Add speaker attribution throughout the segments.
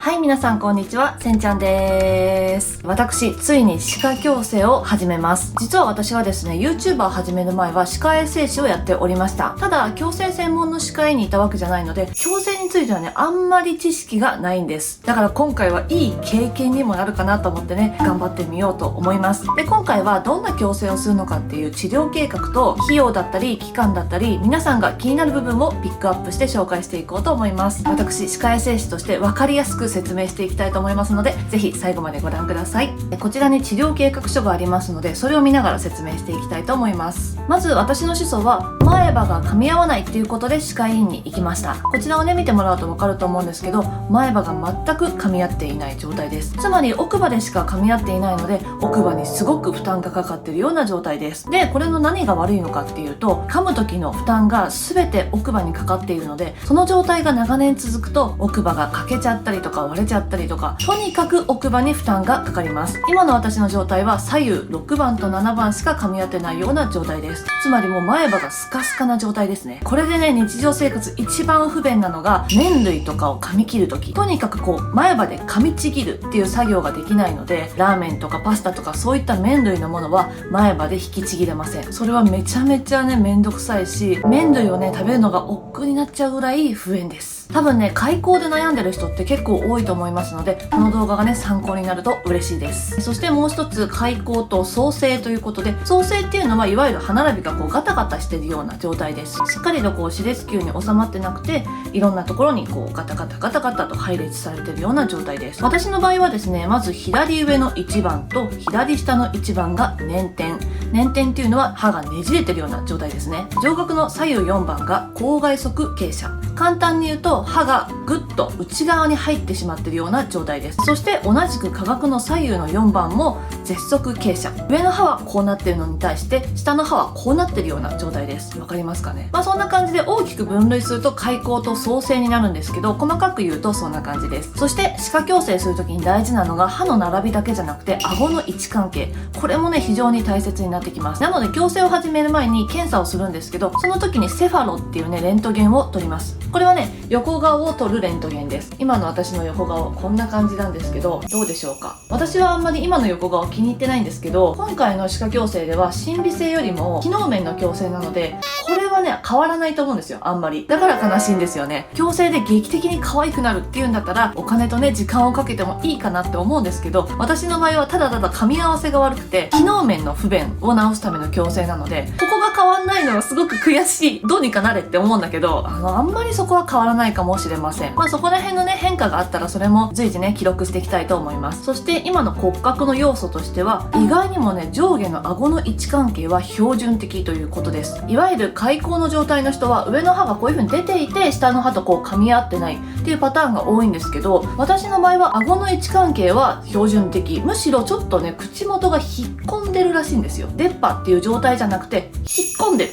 Speaker 1: はい、皆さんこんにちは、せんちゃんです。私、ついに歯科矯正を始めます。実は私はですね、YouTuber を始める前は歯科衛生士をやっておりました。ただ、矯正専門の歯科医にいたわけじゃないので、矯正についてはね、あんまり知識がないんです。だから今回はいい経験にもなるかなと思ってね、頑張ってみようと思います。で、今回はどんな矯正をするのかっていう治療計画と、費用だったり、期間だったり、皆さんが気になる部分をピックアップして紹介していこうと思います。私、歯科衛生士として分かりやすく説明していきたいと思いますので、ぜひ最後までご覧ください。こちらに治療計画書がありますので、それを見ながら説明していきたいと思います。まず私の主訴は前歯が噛み合わないっていうことで歯科医院に行きました。こちらをね見てもらうと分かると思うんですけど、前歯が全く噛み合っていない状態です。つまり奥歯でしか噛み合っていないので、奥歯にすごく負担がかかっているような状態です。で、これの何が悪いのかっていうと、噛む時の負担が全て奥歯にかかっているので、その状態が長年続くと奥歯が欠けちゃったりとか割れちゃったりとか、とにかく奥歯に負担がかかります。今の私の状態は左右6番と7番しか噛み合ってないような状態です。つまりもう前歯がスカスカな状態ですね。これでね、日常生活一番不便なのが麺類とかを噛み切る時、とにかくこう前歯で噛みちぎるっていう作業ができないので、ラーメンとかパスタとかそういった麺類のものは前歯で引きちぎれません。それはめちゃめちゃねめんどくさいし、麺類をね食べるのが億劫になっちゃうぐらい不便です。多分ね、開口で悩んでる人って結構多いと思いますので、この動画がね参考になると嬉しいです。そしてもう一つ、開口と創生ということで、創生っていうのはいわゆる歯並びがこうガタガタしてるような状態です。しっかりとこう歯列球に収まってなくて、いろんなところにこうガタガタガタガタと配列されてるような状態です。私の場合はですね、まず左上の1番と左下の1番が捻点。捻点っていうのは歯がねじれてるような状態ですね。上顎の左右4番が口外側傾斜。簡単に言うと歯がぐっと内側に入ってしまっているような状態です。そして同じく下顎の左右の4番も絶側傾斜。上の歯はこうなっているのに対して下の歯はこうなっているような状態です。わかりますかね。そんな感じで大きく分類すると開口と創生になるんですけど、細かく言うとそんな感じです。そして歯科矯正するときに大事なのが歯の並びだけじゃなくて顎の位置関係。これもね非常に大切になってきます。なので矯正を始める前に検査をするんですけど、その時にセファロっていうねレントゲンを取ります。これはね横顔を取るレントゲンです。今の私の横顔こんな感じなんですけど、どうでしょうか。私はあんまり今の横顔気に入ってないんですけど、今回の歯科矯正では審美性よりも機能面の矯正なので、これはね変わらないと思うんですよ、あんまり。だから悲しいんですよね。矯正で劇的に可愛くなるっていうんだったら、お金とね時間をかけてもいいかなって思うんですけど、私の場合はただただ噛み合わせが悪くて機能面の不便を直すための矯正なので、ここが変わんないのはすごく悔しい。どうにかなれって思うんだけど、あんまりそこは変わらないかもしれません。そこら辺のね変化があったらそれも随時ね記録していきたいと思います。そして今の骨格の要素としては、意外にもね上下の顎の位置関係は標準的ということです。いわゆる開口の状態の人は上の歯がこういう風に出ていて下の歯とこう噛み合ってないっていうパターンが多いんですけど、私の場合は顎の位置関係は標準的。むしろちょっとね口元が引っ込んでるらしいんですよ。出っ歯っていう状態じゃなくて引っ込んでる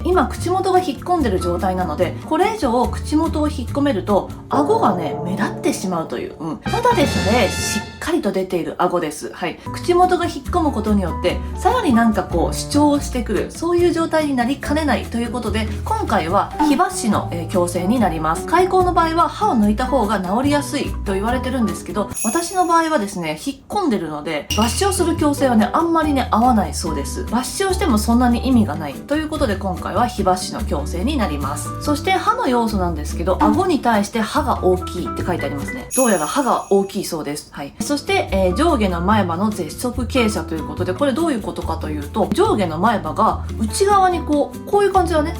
Speaker 1: 今口元が引っ込んでる状態なので、これ以上口元を引っ込めると顎がね目立ってしまうという、ただでさえしっかりと出ている顎です。はい、口元が引っ込むことによってさらになんかこう主張をしてくる、そういう状態になりかねないということで、今回は火箸の矯正になります。開口の場合は歯を抜いた方が治りやすいと言われてるんですけど、私の場合はですね引っ込んでるので抜歯をする矯正はねあんまりね合わないそうです。抜歯をしてもそんなに意味がないということで、今回は火箸の矯正になります。そして歯の要素なんですけど、顎に対して歯が大きいって書いてありますね。どうやら歯が大きいそうです。はい。そして、上下の前歯の絶側傾斜ということで、これどういうことかというと、上下の前歯が内側にこういう感じだね。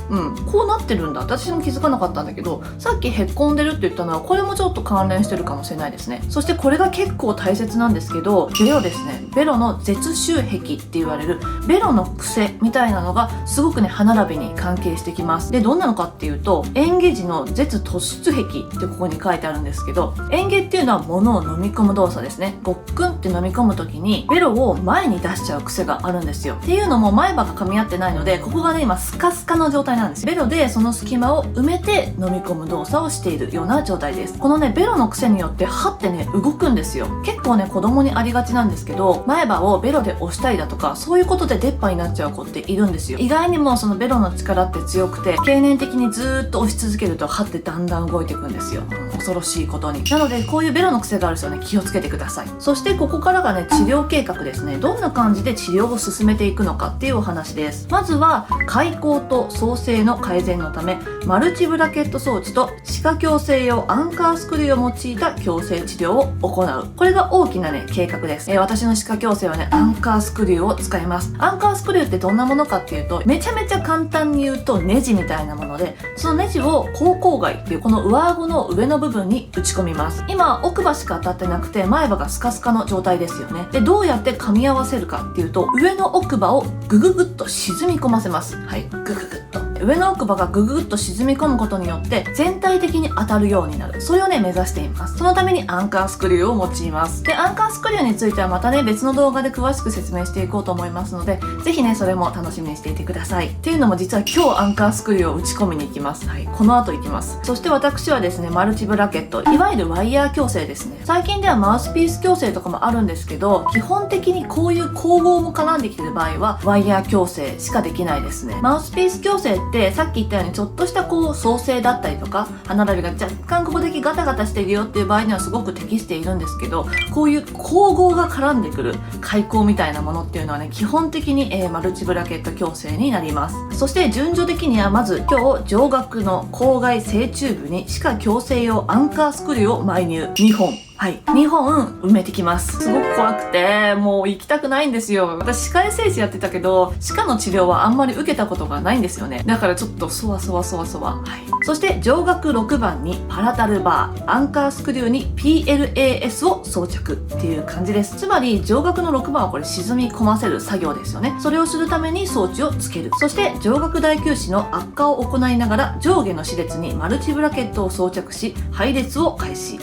Speaker 1: こうなってるんだ。私も気づかなかったんだけど、さっきへっこんでるって言ったのはこれもちょっと関連してるかもしれないですね。そしてこれが結構大切なんですけど、ベロですね。ベロの絶周壁って言われるベロの癖みたいなのがすごくね歯並びに関係してきます。で、どんなのかっていうと、嚥下時の舌突出壁ってここに書いてあるんですけど、嚥下っていうのは物を飲み込む動作ですね。ごっくんって飲み込む時にベロを前に出しちゃう癖があるんですよ。っていうのも前歯が噛み合ってないので、ここがね今スカスカの状態なんです。ベロでその隙間を埋めて飲み込む動作をしているような状態です。このねベロの癖によって歯ってね動くんですよ。結構ね子供にありがちなんですけど、前歯をベロで押したりだとか、そういうことで出っ歯になっちゃう子っているんですよ。意外にもそのベロのの力って強くて、経年的にずーっと押し続けると歯ってだんだん動いていくんですよ。恐ろしいことに。なのでこういうベロの癖がある人はね、気をつけてください。そしてここからがね、治療計画ですね。どんな感じで治療を進めていくのかっていうお話です。まずは開口と創生の改善のため、マルチブラケット装置と歯科矯正用アンカースクリューを用いた矯正治療を行う。これが大きなね、計画です。私の歯科矯正はね、アンカースクリューを使います。アンカースクリューってどんなものかっていうと、めちゃめちゃ簡単に言うとネジみたいなもので、そのネジを口腔外っていうこの上顎の上の部分に打ち込みます。今奥歯しか当たってなくて前歯がスカスカの状態ですよね。で、どうやって噛み合わせるかっていうと、上の奥歯をグググッと沈み込ませます。はい、グググッと上の奥歯がグググッと沈み込むことによって全体的に当たるようになる。それをね、目指しています。そのためにアンカースクリューを用います。で、アンカースクリューについてはまたね、別の動画で詳しく説明していこうと思いますので、ぜひね、それも楽しみにしていてください。っていうのも実は今日アンカースクリューを打ち込みに行きます。はい、この後行きます。そして私はですね、マルチブラケット、いわゆるワイヤー矯正ですね。最近ではマウスピース矯正とかもあるんですけど、基本的にこういう縫合も絡んできてる場合はワイヤー矯正しかできないですね。マウスピース矯正ってさっき言ったようにちょっとしたこう創生だったりとか、歯並びが若干ここだけガタガタしてるよっていう場合にはすごく適しているんですけど、こういう縫合が絡んでくる開口みたいなものっていうのはね、基本的に、マルチブラケット矯正になります。そして順序的にはまず今日上顎の口外正中部に歯科矯正用アンカースクリューを埋入2本。はい。2本埋めてきます。すごく怖くて、もう行きたくないんですよ。私、歯科衛生士やってたけど、歯科の治療はあんまり受けたことがないんですよね。だからちょっとそわそわそわそわ。はい。そして上顎6番にパラタルバー、アンカースクリューに PLAS を装着っていう感じです。つまり上顎の6番はこれ沈み込ませる作業ですよね。それをするために装置をつける。そして上顎大臼歯の悪化を行いながら上下の歯列にマルチブラケットを装着し、配列を開始。っ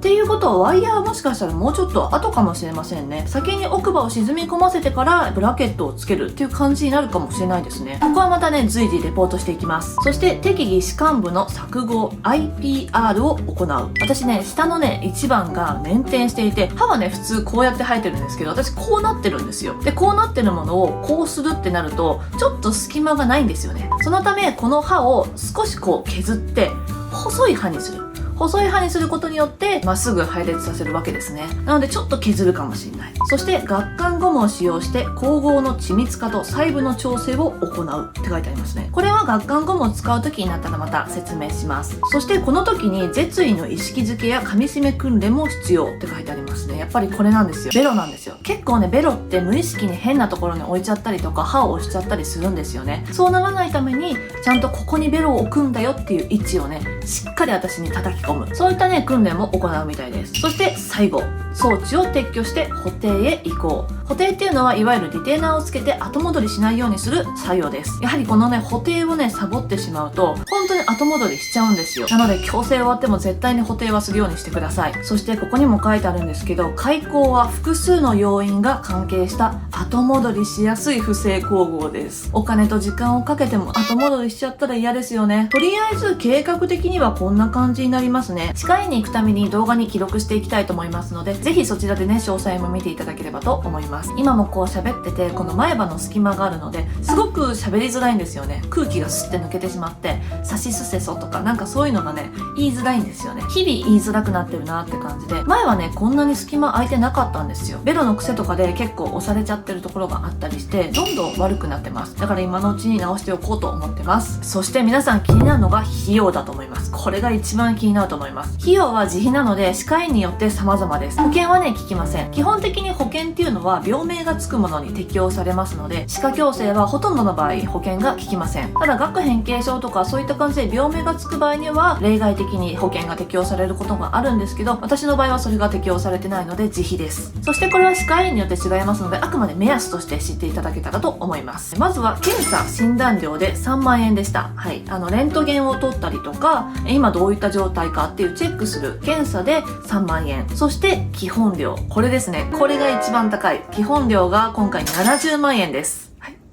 Speaker 1: ていうことはワイヤーはもしかしたらもうちょっと後かもしれませんね。先に奥歯を沈み込ませてからブラケットをつけるっていう感じになるかもしれないですね。ここはまたね、随時レポートしていきます。そして適宜歯間部の削合 IPR を行う。私ね、下のね、1番が捻転していて、歯はね、普通こうやって生えてるんですけど、私こうなってるんですよ。で、こうなってるものをこうするってなると、ちょっと隙間がないんですよね。そのため、この歯を少しこう削って、細い歯にする。細い歯にすることによってまっすぐ配列させるわけですね。なのでちょっと削るかもしれない。そして顎関ゴムを使用して咬合の緻密化と細部の調整を行うって書いてありますね。これは顎関ゴムを使う時になったらまた説明します。そしてこの時に舌位の意識づけや噛み締め訓練も必要って書いてありますね。やっぱりこれなんですよ。ベロなんですよ。結構ね、ベロって無意識に変なところに置いちゃったりとか歯を押しちゃったりするんですよね。そうならないためにちゃんとここにベロを置くんだよっていう位置をね、しっかり私に叩き込む。そういったね、訓練も行うみたいです。そして最後、装置を撤去して補定へ移行。補定っていうのはいわゆるリテーナーをつけて後戻りしないようにする作業です。やはりこのね、補定をね、サボってしまうと本当に後戻りしちゃうんですよ。なので矯正終わっても絶対に補定はするようにしてください。そしてここにも書いてあるんですけど、開口は複数の要因が関係した後戻りしやすい不正咬合です。お金と時間をかけても後戻りしちゃったら嫌ですよね。とりあえず計画的にはこんな感じになりますね。歯科医に行くために動画に記録していきたいと思いますので、ぜひそちらでね、詳細も見ていただければと思います。今もこう喋ってて、この前歯の隙間があるので、すごく喋りづらいんですよね。空気がスッて抜けてしまって、さしすせそとかなんかそういうのがね、言いづらいんですよね。日々言いづらくなってるなって感じで、前はね、こんなに隙間空いてなかったんですよ。ベロの癖とかで結構押されちゃってるところがあったりして、どんどん悪くなってます。だから今のうちに直しておこうと思ってます。そして皆さん気になるのが費用だと思います。これが一番気になると思います。費用は自費なので歯科医によって様々です。保険はね、効きません。基本的に保険っていうのは病名がつくものに適用されますので、歯科矯正はほとんどの場合保険が効きません。ただ顎変形症とかそういった感じで病名がつく場合には例外的に保険が適用されることがあるんですけど、私の場合はそれが適用されてないので自費です。そしてこれは歯科医によって違いますので、あくまで目安として知っていただけたらと思います。まずは検査診断料で3万円でした。はい、レントゲンを取ったりとか、今どういった状態かっていうチェックする検査で3万円。そして基本料、これですね。これが一番高い。基本料が今回70万円です。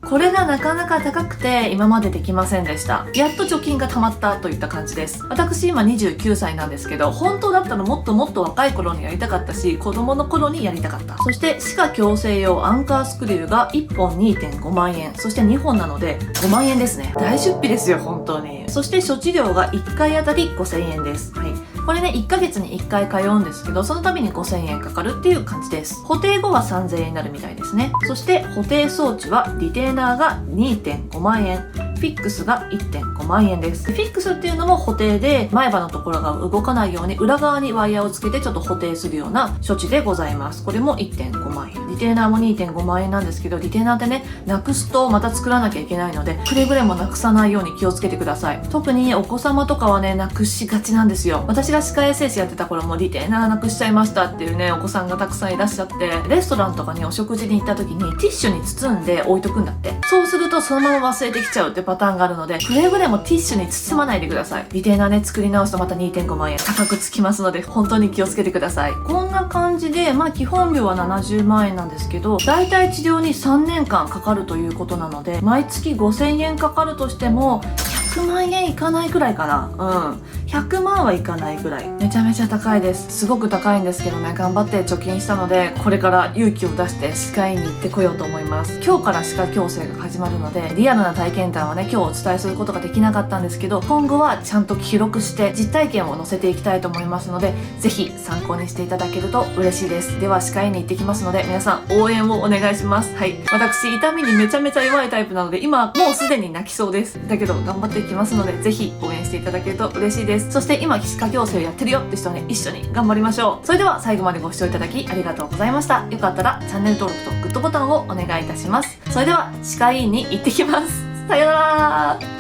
Speaker 1: これがなかなか高くて今までできませんでした。やっと貯金が貯まったといった感じです。私今29歳なんですけど、本当だったらもっともっと若い頃にやりたかったし、子供の頃にやりたかった。そして歯科矯正用アンカースクリューが1本 2.5 万円、そして2本なので5万円ですね。大出費ですよ本当に。そして処置料が1回あたり5000円です。はい、これね1ヶ月に1回通うんですけど、その度に5000円かかるっていう感じです。補定後は3000円になるみたいですね。そして補定装置はリテーナーが 2.5 万円、フィックスが 1.5 万円です。フィックスっていうのも補定で、前歯のところが動かないように裏側にワイヤーをつけてちょっと補定するような処置でございます。これも 1.5 万円。リテーナーも 2.5 万円なんですけど、リテーナーってね、なくすとまた作らなきゃいけないので、くれぐれもなくさないように気をつけてください。特にお子様とかはね、なくしがちなんですよ。私が歯科衛生士やってた頃もリテーナーなくしちゃいましたっていうね、お子さんがたくさんいらっしゃって、レストランとかにお食事に行った時にティッシュに包んで置いとくんだって。そうするとそのまま忘れてきちゃうってパターンがあるので、くれぐれもティッシュに包まないでください。リテーナーね、作り直すとまた 2.5 万円高くつきますので、本当に気をつけてください。こんな感じで、基本料は70万円なんですけど、だいたい治療に3年間かかるということなので、毎月5000円かかるとしても100万円いかないくらいかな。100万はいかないぐらい。めちゃめちゃ高いです。すごく高いんですけどね、頑張って貯金したので、これから勇気を出して歯科医に行ってこようと思います。今日から歯科矯正が始まるので、リアルな体験談はね、今日お伝えすることができなかったんですけど、今後はちゃんと記録して実体験を載せていきたいと思いますので、ぜひ参考にしていただけると嬉しいです。では歯科医に行ってきますので、皆さん応援をお願いします。はい。私、痛みにめちゃめちゃ弱いタイプなので、今もうすでに泣きそうです。だけど頑張っていきますので、ぜひ応援していただけると嬉しいです。そして今歯科矯正をやってるよって人ね、一緒に頑張りましょう。それでは最後までご視聴いただきありがとうございました。よかったらチャンネル登録とグッドボタンをお願いいたします。それでは歯科医院に行ってきます。さようなら。